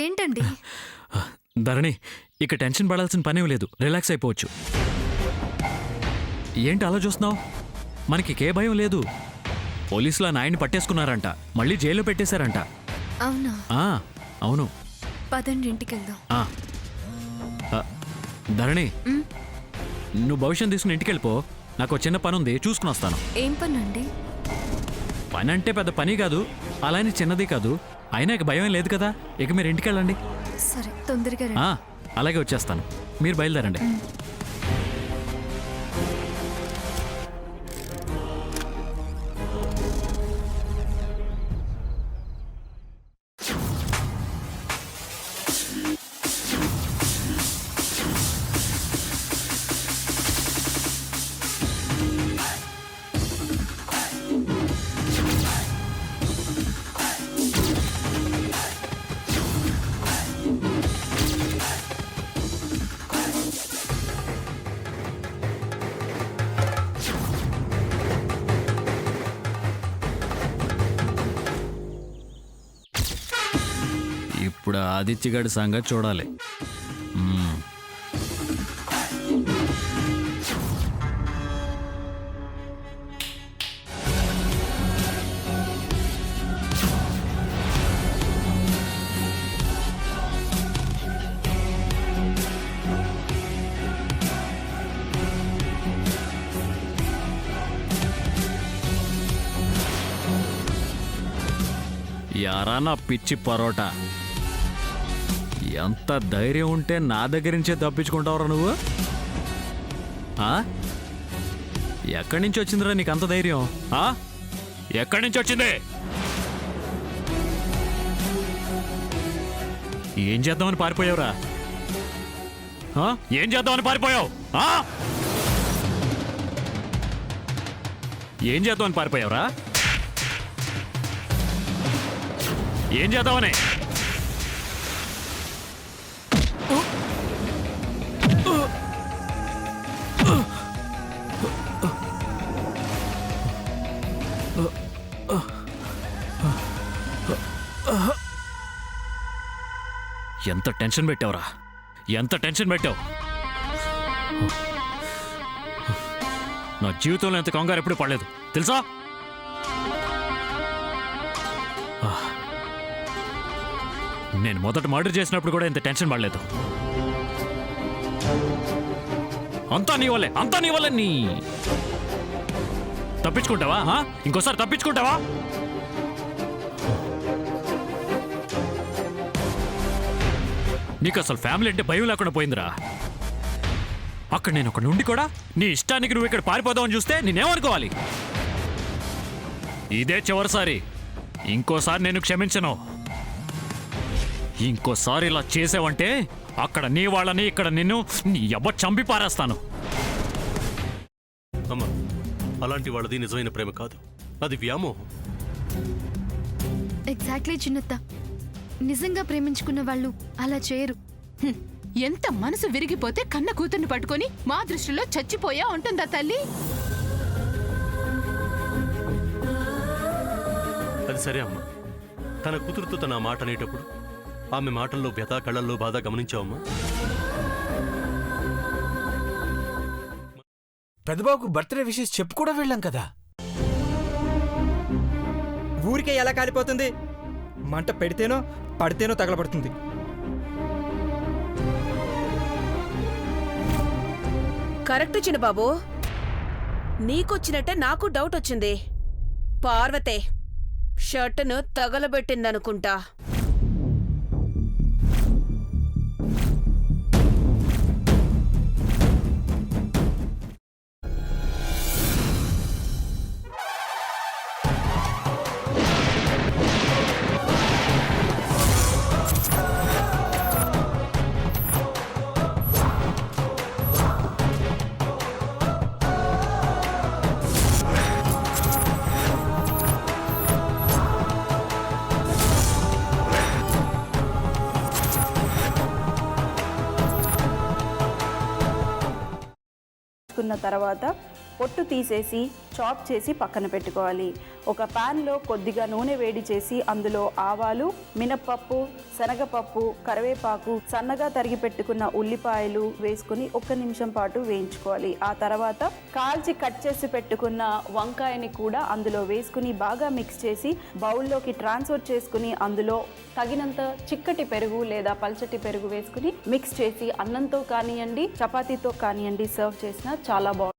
ఏంటండి? ధరణి, ఇక టెన్షన్ పడాల్సిన పనేం లేదు, రిలాక్స్ అయిపోవచ్చు. ఏంటి అలా చూస్తున్నావు? మనకి కే భయం లేదు. పోలీసులు ఆ నాయన్ని పట్టేసుకున్నారంట, మళ్ళీ జైల్లో పెట్టేశారంట. అవునా? అవును. పదండి ఇంటికెళ్దాం. ధరణి, నువ్వు భవిష్యం తీసుకుని ఇంటికి వెళ్ళిపో. నాకు చిన్న పని ఉంది, చూసుకుని వస్తాను. ఏం పని అండి? పని అంటే పెద్ద పని కాదు, అలానే చిన్నది కాదు. అయినా ఇక భయం లేదు కదా, ఇక మీరు ఇంటికి వెళ్ళండి. సరే, తొందరగా రండి. అలాగే వచ్చేస్తాను, మీరు బయలుదేరండి. ఇప్పుడు ఆదిత్యగాడి సంగతి చూడాలి. యారా నా పిచ్చి పరోటా, ఎంత ధైర్యం ఉంటే నా దగ్గర నుంచే తప్పించుకుంటావురా నువ్వు? ఎక్కడి నుంచి వచ్చిందిరా నీకు అంత ధైర్యం? ఎక్కడి నుంచి వచ్చింది? ఏం చేద్దామని పారిపోయావురా? ఏం చేద్దామని పారిపోయావు? ఏం చేద్దామని పారిపోయావురా? ఏం చేద్దామని? ఎంత టెన్షన్ పెట్టావురా, ఎంత టెన్షన్ పెట్టావు. నా జీవితంలో ఎంత కంగారు ఎప్పుడు పడలేదు తెలుసా? నేను మొదట మర్డర్ చేసినప్పుడు కూడా ఇంత టెన్షన్ పడలేదు. అంతా నీ వల్లే, అంతా నీ వల్లే. నీ తప్పించుకుంటావా? ఇంకోసారి తప్పించుకుంటావా? నీకు అసలు ఫ్యామిలీ అంటే భయం లేకుండా పోయిందిరా. అక్కడ నేను ఒక నుండి కూడా నీ ఇష్టానికి నువ్వు ఇక్కడ పారిపోదామని చూస్తే నేనేమనుకోవాలి? ఇదే చివరిసారి, ఇంకోసారి నేను క్షమించను. ఇంకోసారి ఇలా చేసావంటే అక్కడ నీ వాళ్ళని, ఇక్కడ నిన్ను ఎవరు చంపి పారేస్తాను. అమ్మా, అలాంటి వాళ్ళది నిజమైన ప్రేమ కాదు, అది వ్యామోహం. ఎగ్జాక్ట్లీ చిన్నత్త, నిజంగా ప్రేమించుకున్న వాళ్ళు అలా చేయరు. ఎంత మనసు విరిగిపోతే కన్న కూతుర్ని పట్టుకొని మా దృష్టిలో చచ్చిపోయా ఉంటుందా తల్లి? అది సరే అమ్మా, తన కూతురుతో తన మాట అనేటప్పుడు ఆమె మాటల్లో వ్యథ, కళ్ళల్లో బాధ గమనించావమ్మా? పెద్దబాబుకు బర్త్డే విషెస్ చెప్పు కూడా వెళ్ళాం కదా. ఊరికే ఎలా కాలిపోతుంది? మంట పెడితేనో పడితేనో తగలబడుతుంది. కరెక్ట్ చిన్నబాబు, నీకొచ్చినట్టే నాకు డౌట్ వచ్చింది. పార్వతే షర్టును తగలబెట్టిందనుకుంటా. తర్వాత పొట్టు తీసేసి చాప్ చేసి పక్కన పెట్టుకోవాలి. ఒక ప్యాన్లో కొద్దిగా నూనె వేడి చేసి అందులో ఆవాలు, మినప్పప్పు, శనగపప్పు, కరివేపాకు, సన్నగా తరిగి పెట్టుకున్న ఉల్లిపాయలు వేసుకుని 1 నిమిషం పాటు వేయించుకోవాలి. ఆ తర్వాత కాల్చి కట్ చేసి పెట్టుకున్న వంకాయని కూడా అందులో వేసుకుని బాగా మిక్స్ చేసి బౌల్లోకి ట్రాన్స్ఫర్ చేసుకుని అందులో తగినంత చిక్కటి పెరుగు లేదా పల్చటి పెరుగు వేసుకుని మిక్స్ చేసి అన్నంతో కానివ్వండి, చపాతీతో కానివ్వండి సర్వ్ చేసినా చాలా బాగుంటుంది.